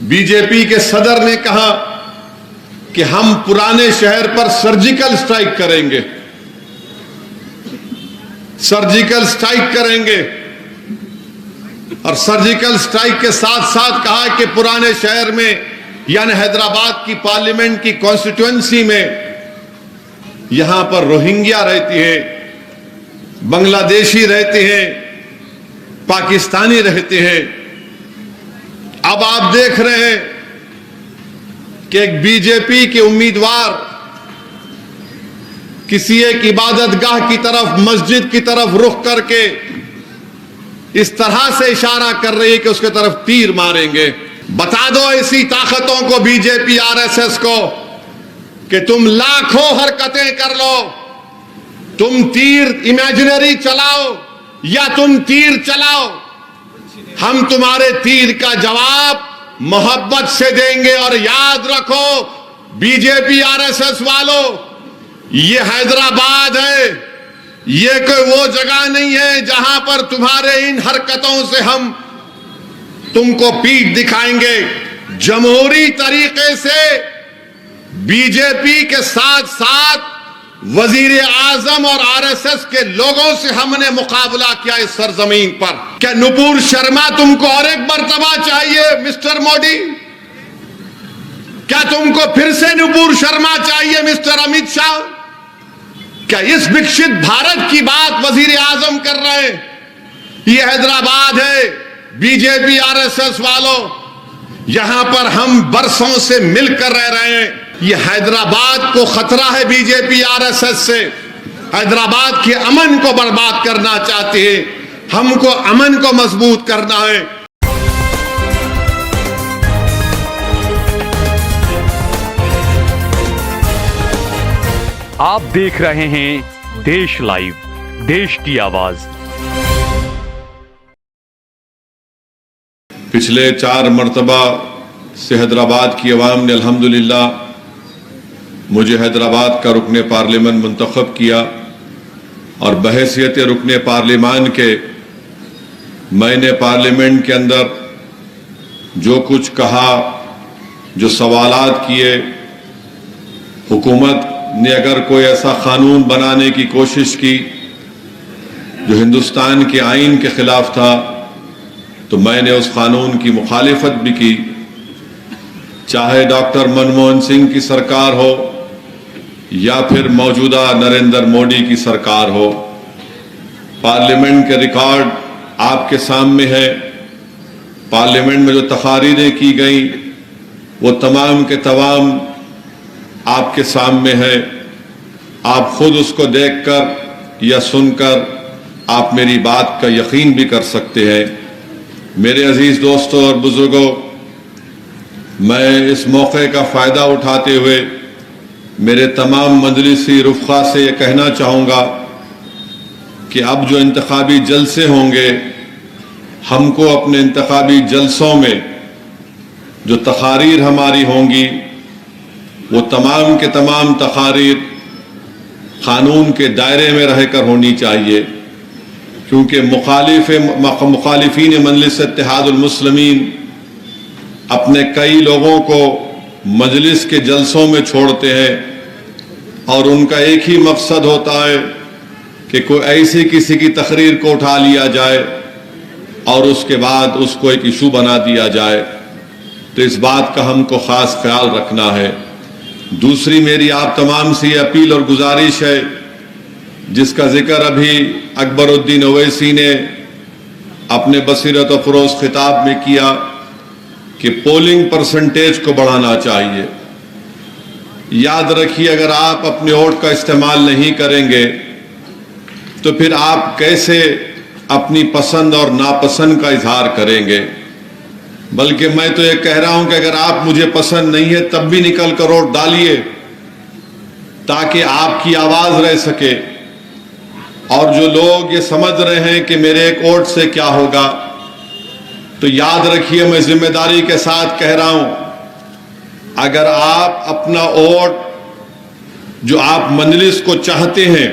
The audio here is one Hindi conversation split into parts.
बीजेपी के सदर ने कहा कि हम पुराने शहर पर सर्जिकल स्ट्राइक करेंगे, सर्जिकल स्ट्राइक करेंगे। और सर्जिकल स्ट्राइक के साथ साथ कहा कि पुराने शहर में यानी हैदराबाद की पार्लियामेंट की कॉन्स्टिट्यूएंसी में यहां पर रोहिंग्या रहती है, बांग्लादेशी रहते हैं, पाकिस्तानी रहते हैं। अब आप देख रहे हैं कि एक बीजेपी के उम्मीदवार किसी एक इबादतगाह की तरफ, मस्जिद की तरफ रुख करके इस तरह से इशारा कर रही है कि उसके तरफ तीर मारेंगे। बता दो ऐसी ताकतों को, बीजेपी आरएसएस को, कि तुम लाखों हरकतें कर लो, तुम तीर इमेजिनरी चलाओ या तुम तीर चलाओ, हम तुम्हारे तीर का जवाब मोहब्बत से देंगे। और याद रखो बीजेपी आरएसएस वालों, ये हैदराबाद है, ये कोई वो जगह नहीं है जहां पर तुम्हारे इन हरकतों से हम तुमको पीठ दिखाएंगे। जमहूरी तरीके से बीजेपी के साथ साथ वजीर आजम और आरएसएस के लोगों से हमने मुकाबला किया इस सरजमीन पर। क्या नुपुर शर्मा तुमको और एक मर्तबा चाहिए मिस्टर मोदी? क्या तुमको फिर से नुपुर शर्मा चाहिए मिस्टर अमित शाह? क्या इस विकसित भारत की बात वजीर आजम कर रहे हैं? ये हैदराबाद है बीजेपी आरएसएस वालों, यहां पर हम बरसों से मिलकर रह रहे हैं। ये हैदराबाद को खतरा है बीजेपी आरएसएस से, हैदराबाद के अमन को बर्बाद करना चाहती है, हमको अमन को मजबूत करना है। आप देख रहे हैं देश लाइव, देश की आवाज। पिछले 4 मरतबा से हैदराबाद की अवाम ने अल्हम्दुलिल्लाह मुझे हैदराबाद का रुकने पार्लियामेंट मुंतखब किया और बहैसियत रुकने पार्लियामान के मैंने पार्लियामेंट के अंदर जो कुछ कहा, जो सवालात किए, हुकूमत ने अगर कोई ऐसा कानून बनाने की कोशिश की जो हिंदुस्तान के आइन के खिलाफ था तो मैंने उस कानून की मुखालिफत भी की। चाहे डॉक्टर मनमोहन सिंह की सरकार हो या फिर मौजूदा नरेंद्र मोदी की सरकार हो, पार्लियामेंट के रिकॉर्ड आपके सामने है। पार्लियामेंट में जो तकारीरें की गई वो तमाम के तमाम आपके सामने है। आप खुद उसको देखकर या सुनकर आप मेरी बात का यकीन भी कर सकते हैं। मेरे अजीज दोस्तों और बुजुर्गों, मैं इस मौके का फ़ायदा उठाते हुए मेरे तमाम मजलिसी रुफ़ा से ये कहना चाहूँगा कि अब जो इंतखाबी जलसे होंगे, हमको अपने इंतखाबी जलसों में जो तकारीर हमारी होंगी वो तमाम के तमाम तकारीर कानून के दायरे में रहकर होनी चाहिए, क्योंकि मुखालिफीन मजलिस इत्तेहादुल मुस्लिमीन अपने कई लोगों को मजलिस के जलसों में छोड़ते हैं और उनका एक ही मकसद होता है कि कोई ऐसी किसी की तकरीर को उठा लिया जाए और उसके बाद उसको एक इशू बना दिया जाए। तो इस बात का हमको ख़ास ख्याल रखना है। दूसरी मेरी आप तमाम से अपील और गुजारिश है, जिसका जिक्र अभी अकबरुद्दीन ओवैसी ने अपने बसीरत और फरोज़ खिताब में किया कि पोलिंग परसेंटेज को बढ़ाना चाहिए। याद रखिए, अगर आप अपने वोट का इस्तेमाल नहीं करेंगे तो फिर आप कैसे अपनी पसंद और नापसंद का इजहार करेंगे? बल्कि मैं तो ये कह रहा हूं कि अगर आप मुझे पसंद नहीं है तब भी निकल कर वोट डालिए, ताकि आपकी आवाज रह सके। और जो लोग ये समझ रहे हैं कि मेरे एक वोट से क्या होगा, तो याद रखिए, मैं जिम्मेदारी के साथ कह रहा हूं, अगर आप अपना वोट जो आप मजलिस को चाहते हैं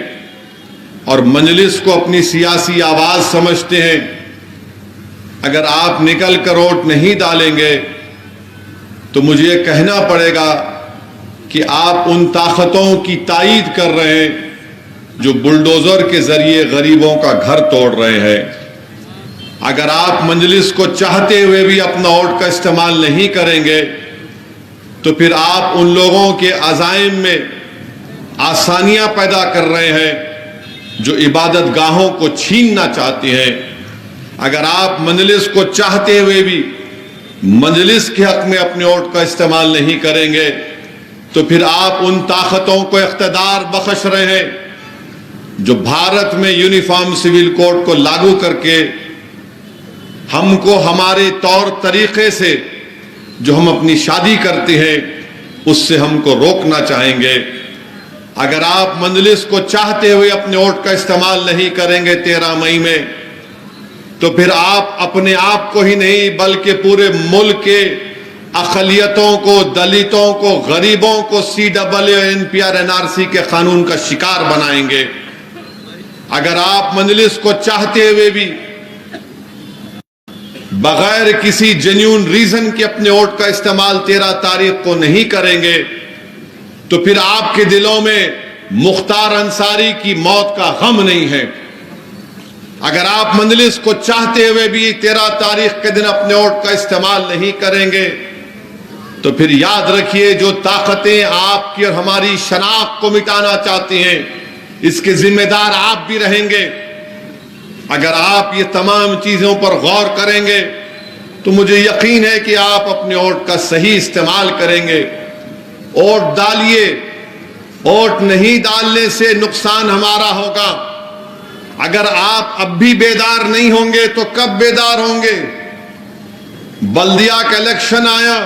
और मजलिस को अपनी सियासी आवाज समझते हैं, अगर आप निकल कर वोट नहीं डालेंगे तो मुझे ये कहना पड़ेगा कि आप उन ताकतों की तायीद कर रहे हैं जो बुलडोजर के जरिए गरीबों का घर तोड़ रहे हैं। अगर आप मजलिस को चाहते हुए भी अपना वोट का इस्तेमाल नहीं करेंगे तो फिर आप उन लोगों के अज़ाइम में आसानियां पैदा कर रहे हैं जो इबादत गाहों को छीनना चाहते हैं। अगर आप मजलिस को चाहते हुए भी मजलिस के हक में अपने वोट का इस्तेमाल नहीं करेंगे तो फिर आप उन ताकतों को इख्तिदार बख्श रहे हैं जो भारत में यूनिफॉर्म सिविल कोड को लागू करके हमको हमारे तौर तरीके से जो हम अपनी शादी करते हैं उससे हमको रोकना चाहेंगे। अगर आप मजलिस को चाहते हुए अपने वोट का इस्तेमाल नहीं करेंगे 13 मई में तो फिर आप अपने आप को ही नहीं बल्कि पूरे मुल्क के अक़लियतों को, दलितों को, गरीबों को CAA, NPR, NRC के कानून का शिकार बनाएंगे। अगर आप मजलिस को चाहते हुए भी बगैर किसी जेन्युइन रीजन के अपने वोट का इस्तेमाल 13 तारीख को नहीं करेंगे तो फिर आपके दिलों में मुख्तार अंसारी की मौत का गम नहीं है। अगर आप मजलिस को चाहते हुए भी 13 तारीख के दिन अपने वोट का इस्तेमाल नहीं करेंगे तो फिर याद रखिए जो ताकतें आपकी और हमारी शनाख्त को मिटाना चाहती हैं इसके जिम्मेदार आप भी रहेंगे। अगर आप ये तमाम चीजों पर गौर करेंगे तो मुझे यकीन है कि आप अपने वोट का सही इस्तेमाल करेंगे। वोट डालिए, वोट नहीं डालने से नुकसान हमारा होगा। अगर आप अब भी बेदार नहीं होंगे तो कब बेदार होंगे? बल्दिया का इलेक्शन आया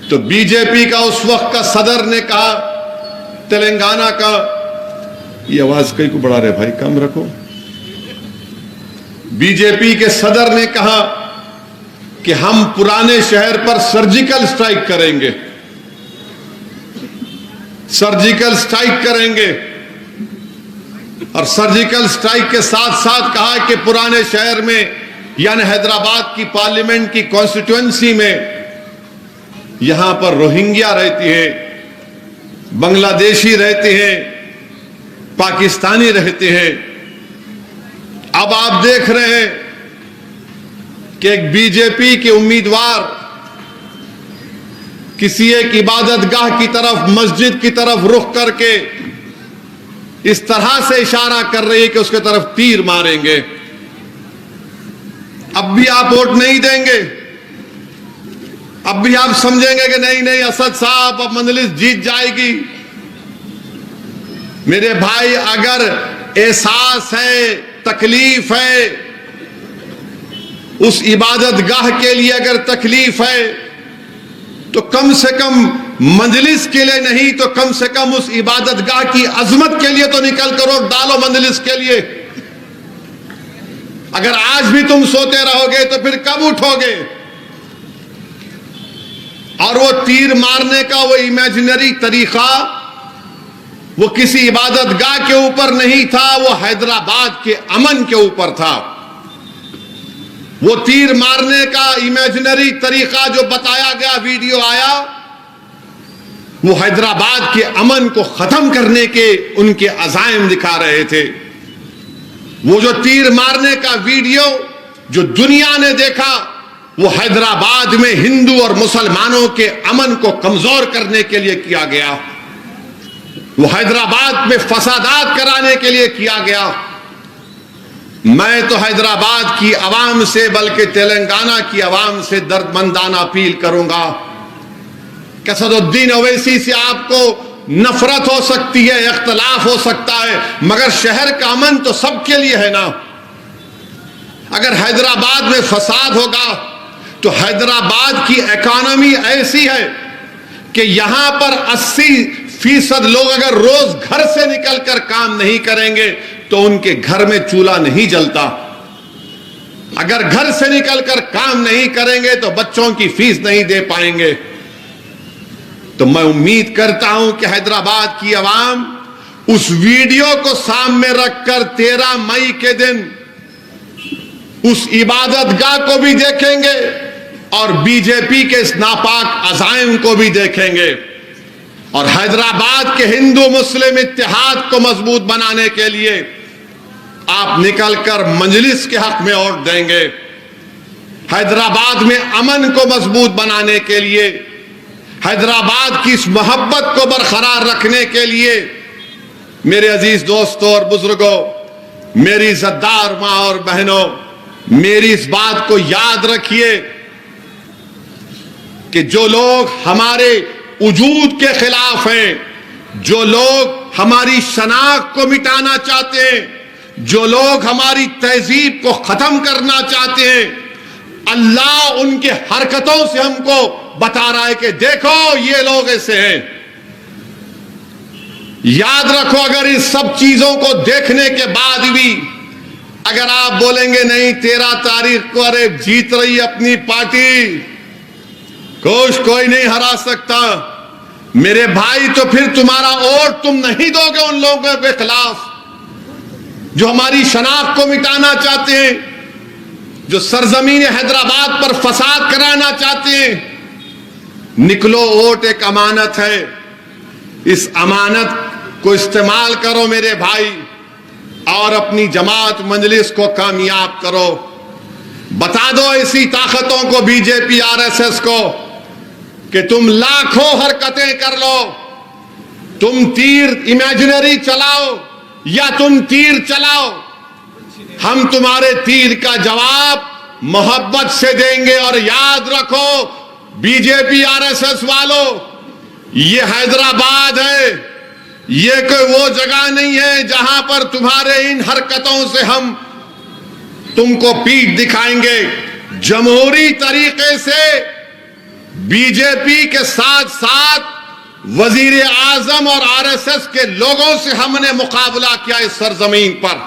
तो बीजेपी का उस वक्त का सदर ने कहा, तेलंगाना का, ये आवाज कहीं को बढ़ा रहे भाई, कम रखो। बीजेपी के सदर ने कहा कि हम पुराने शहर पर सर्जिकल स्ट्राइक करेंगे, सर्जिकल स्ट्राइक करेंगे। और सर्जिकल स्ट्राइक के साथ साथ कहा कि पुराने शहर में यानी हैदराबाद की पार्लियामेंट की कॉन्स्टिट्यूएंसी में यहां पर रोहिंग्या रहती है, बांग्लादेशी रहते हैं, पाकिस्तानी रहते हैं। अब आप देख रहे हैं कि एक बीजेपी के उम्मीदवार किसी एक इबादत गाह की तरफ, मस्जिद की तरफ रुख करके इस तरह से इशारा कर रही है कि उसके तरफ तीर मारेंगे। अब भी आप वोट नहीं देंगे? अब भी आप समझेंगे कि नहीं नहीं असद साहब अब मजलिस जीत जाएगी? मेरे भाई, अगर एहसास है, तकलीफ है, उस इबादत गाह के लिए अगर तकलीफ है तो कम से कम मजलिस के लिए नहीं तो कम से कम उस इबादत गाह की अजमत के लिए तो निकल कर वोट डालो मजलिस के लिए। अगर आज भी तुम सोते रहोगे तो फिर कब उठोगे? और वो तीर मारने का वो इमेजिनरी तरीका वो किसी इबादत गाह के ऊपर नहीं था, वो हैदराबाद के अमन के ऊपर था। वो तीर मारने का इमेजिनरी तरीका जो बताया गया, वीडियो आया, वो हैदराबाद के अमन को खत्म करने के उनके अज़ाइम दिखा रहे थे। वो जो तीर मारने का वीडियो जो दुनिया ने देखा वो हैदराबाद में हिंदू और मुसलमानों के अमन को कमजोर करने के लिए किया गया, वो हैदराबाद में फसादात कराने के लिए किया गया। मैं तो हैदराबाद की आवाम से बल्कि तेलंगाना की आवाम से दर्दमंदाना अपील करूंगा कि असदुद्दीन ओवैसी से आपको नफरत हो सकती है, इख्तलाफ हो सकता है, मगर शहर का अमन तो सबके लिए है ना। अगर हैदराबाद में फसाद होगा तो हैदराबाद की इकॉनमी ऐसी है कि यहां पर 80% लोग अगर रोज घर से निकलकर काम नहीं करेंगे तो उनके घर में चूल्हा नहीं जलता। अगर घर से निकलकर काम नहीं करेंगे तो बच्चों की फीस नहीं दे पाएंगे। तो मैं उम्मीद करता हूं कि हैदराबाद की आवाम उस वीडियो को सामने रखकर 13 मई के दिन उस इबादत गाह को भी देखेंगे और बीजेपी के इस नापाक अज़ाइम को भी देखेंगे और हैदराबाद के हिंदू मुस्लिम इत्तेहाद को मजबूत बनाने के लिए आप निकलकर मजलिस के हक में वोट देंगे। हैदराबाद में अमन को मजबूत बनाने के लिए, हैदराबाद की इस मोहब्बत को बरकरार रखने के लिए मेरे अजीज दोस्तों और बुजुर्गों, मेरी इज्जतदार मां और बहनों, मेरी इस बात को याद रखिए कि जो लोग हमारे वजूद के खिलाफ हैं, जो लोग हमारी शनाख्त को मिटाना चाहते हैं, जो लोग हमारी तहजीब को खत्म करना चाहते हैं, अल्लाह उनके हरकतों से हमको बता रहा है कि देखो ये लोग ऐसे हैं। याद रखो, अगर इस सब चीजों को देखने के बाद भी अगर आप बोलेंगे नहीं 13 तारीख को अरे जीत रही अपनी पार्टी, कोई नहीं हरा सकता, मेरे भाई, तो फिर तुम्हारा वोट तुम नहीं दोगे उन लोगों के खिलाफ जो हमारी शनाख्त को मिटाना चाहते हैं, जो सरजमीन हैदराबाद पर फसाद कराना चाहते हैं। निकलो, वोट एक अमानत है, इस अमानत को इस्तेमाल करो मेरे भाई और अपनी जमात मजलिस को कामयाब करो। बता दो ऐसी ताकतों को, बीजेपी आरएसएस को, कि तुम लाखों हरकतें कर लो, तुम तीर इमेजिनरी चलाओ या तुम तीर चलाओ, हम तुम्हारे तीर का जवाब मोहब्बत से देंगे। और याद रखो बीजेपी आरएसएस वालों, ये हैदराबाद है, ये कोई वो जगह नहीं है जहां पर तुम्हारे इन हरकतों से हम तुमको पीठ दिखाएंगे। जमहूरी तरीके से बीजेपी के साथ साथ वजीर आजम और आरएसएस के लोगों से हमने मुकाबला किया इस सरजमीन पर।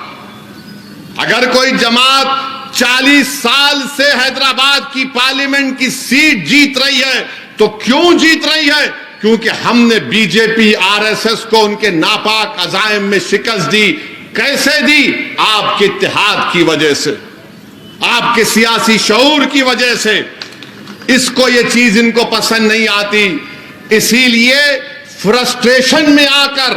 अगर कोई जमात 40 साल से हैदराबाद की पार्लियामेंट की सीट जीत रही है तो क्यों जीत रही है? क्योंकि हमने बीजेपी आरएसएस को उनके नापाक अज़ाइम में शिकस्त दी। कैसे दी? आपके इत्तेहाद की वजह से, आपके सियासी शऊर की वजह से। इसको ये चीज इनको पसंद नहीं आती, इसीलिए फ्रस्ट्रेशन में आकर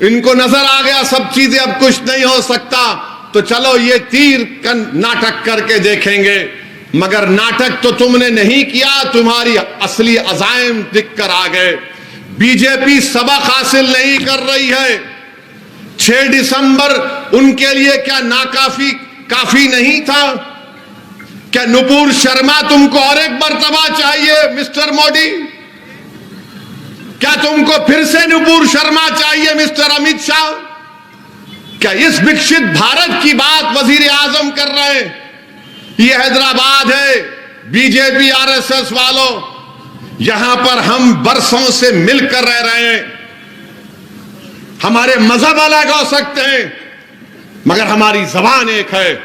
इनको नजर आ गया सब चीजें अब कुछ नहीं हो सकता, तो चलो ये तीर का नाटक करके देखेंगे। मगर नाटक तो तुमने नहीं किया, तुम्हारी असली अज़ाइम दिख कर आ गए। बीजेपी सबक हासिल नहीं कर रही है। 6 दिसंबर उनके लिए क्या काफी नहीं था? क्या नुपुर शर्मा तुमको और एक मर्तबा चाहिए मिस्टर मोदी? क्या तुमको फिर से नुपुर शर्मा चाहिए मिस्टर अमित शाह? क्या इस विकसित भारत की बात वजीर आजम कर रहे हैं? ये हैदराबाद है बीजेपी आरएसएस वालों, यहां पर हम बरसों से मिलकर रह रहे हैं। हमारे मजहब अलग हो सकते हैं मगर हमारी जबान एक है।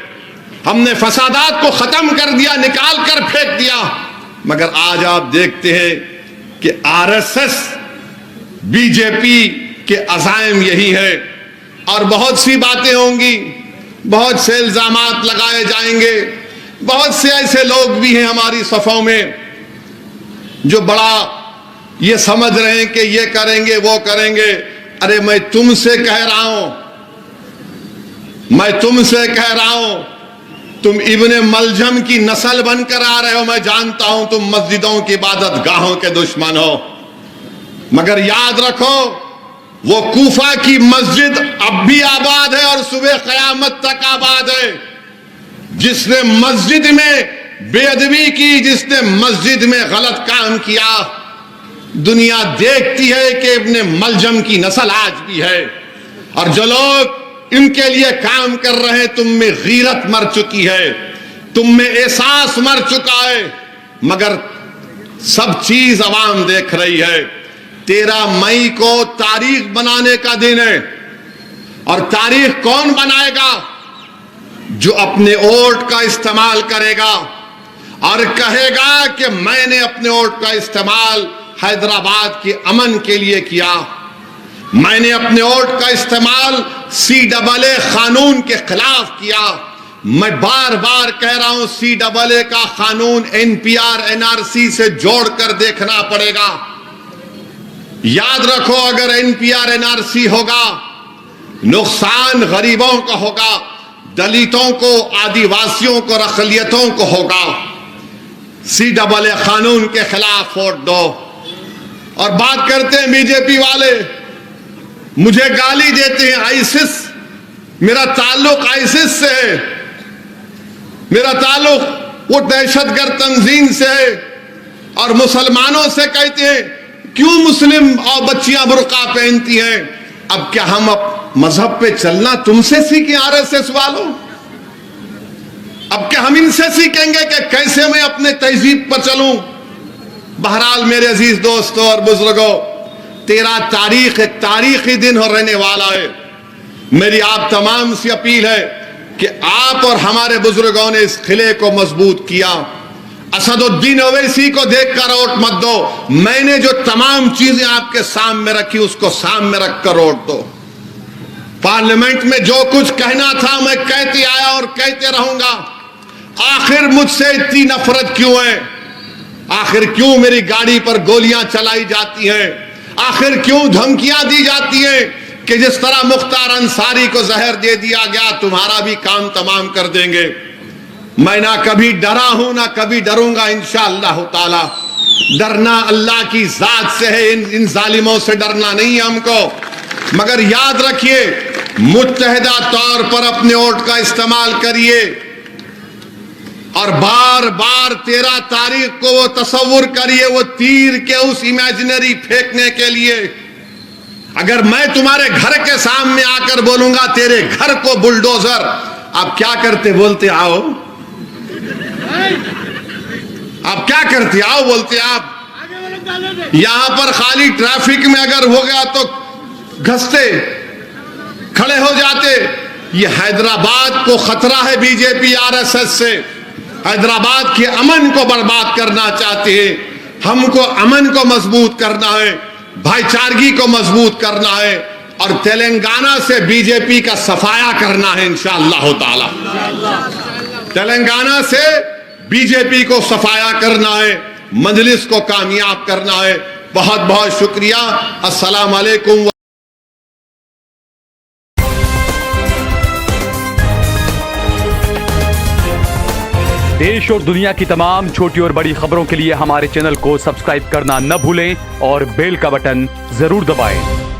हमने फसादात को खत्म कर दिया, निकाल कर फेंक दिया। मगर आज आप देखते हैं कि आरएसएस बीजेपी के अज़ाइम यही है। और बहुत सी बातें होंगी, बहुत से इल्जामात लगाए जाएंगे। बहुत से ऐसे लोग भी हैं हमारी सफ़ों में जो बड़ा ये समझ रहे हैं कि ये करेंगे वो करेंगे। अरे मैं तुमसे कह रहा हूं, तुम इब्ने मलजम की नस्ल बनकर आ रहे हो। मैं जानता हूं तुम मस्जिदों की इबादत गाहों के दुश्मन हो, मगर याद रखो वो कूफा की मस्जिद अब भी आबाद है और सुबह क़यामत तक आबाद है। जिसने मस्जिद में बेअदबी की, जिसने मस्जिद में गलत काम किया, दुनिया देखती है कि इब्ने मलजम की नस्ल आज भी है। और जो लोग इनके लिए काम कर रहे हैं, तुम में गीरत मर चुकी है, तुम में एहसास मर चुका है। मगर सब चीज अवाम देख रही है। 13 मई को तारीख बनाने का दिन है और तारीख कौन बनाएगा? जो अपने वोट का इस्तेमाल करेगा और कहेगा कि मैंने अपने वोट का इस्तेमाल हैदराबाद के अमन के लिए किया, मैंने अपने वोट का इस्तेमाल CAA कानून के खिलाफ किया, मैं बार बार कह रहा हूं, CAA का कानून NPR NRC से जोड़कर देखना पड़ेगा। याद रखो, अगर NPR NRC होगा, नुकसान गरीबों का होगा, दलितों को, आदिवासियों को, अक़लियतों को होगा। CAA कानून के खिलाफ वोट दो। और बात करते हैं बीजेपी वाले, मुझे गाली देते हैं आईसिस, मेरा ताल्लुक आईसिस से है, मेरा ताल्लुक वो दहशतगर्द तंजीम से है। और मुसलमानों से कहते हैं क्यों मुस्लिम और बच्चियां बुर्का पहनती हैं। अब क्या हम मजहब पे चलना तुमसे सीखें RSS वालों? अब क्या हम इनसे सीखेंगे कि कैसे मैं अपने तहजीब पर चलूं? बहरहाल मेरे अजीज दोस्तों और बुजुर्गों, 13 तारीख एक तारीखी दिन हो रहने वाला है। मेरी आप तमाम से अपील है कि आप और हमारे बुजुर्गों ने इस किले को मजबूत किया। असदुद्दीन ओवैसी को देखकर वोट मत दो। मैंने जो तमाम चीजें आपके सामने रखी उसको सामने रखकर वोट दो। पार्लियामेंट में जो कुछ कहना था मैं कहते आया और कहते रहूंगा। आखिर मुझसे इतनी नफरत क्यों है? आखिर क्यों मेरी गाड़ी पर गोलियां चलाई जाती हैं? आखिर क्यों धमकियां दी जाती हैं कि जिस तरह मुख्तार अंसारी को जहर दे दिया गया तुम्हारा भी काम तमाम कर देंगे? मैं ना कभी डरा हूं ना कभी डरूंगा इंशाअल्लाह ताला। डरना अल्लाह की जात से है, इन जालिमों से डरना नहीं है हमको। मगर याद रखिए, मुत्तहिदा तौर पर अपने वोट का इस्तेमाल करिए और बार बार 13 तारीख को वो तसव्वुर करिए, वो तीर के उस इमेजिनरी फेंकने के लिए। अगर मैं तुम्हारे घर के सामने आकर बोलूंगा तेरे घर को बुलडोजर, आप क्या करते? बोलते आओ। आप क्या करते? आओ बोलते आप। यहां पर खाली ट्रैफिक में अगर हो गया तो घसते खड़े हो जाते। ये हैदराबाद को खतरा है बीजेपी RSS से। हैदराबाद के अमन को बर्बाद करना चाहते हैं। हमको अमन को मजबूत करना है, भाईचारगी को मजबूत करना है और तेलंगाना से बीजेपी का सफाया करना है इंशाअल्लाह ताला। तेलंगाना से बीजेपी को सफाया करना है, मजलिस को कामयाब करना है। बहुत बहुत शुक्रिया। अस्सलाम वालेकुम। देश और दुनिया की तमाम छोटी और बड़ी खबरों के लिए हमारे चैनल को सब्सक्राइब करना न भूलें और बेल का बटन जरूर दबाएं।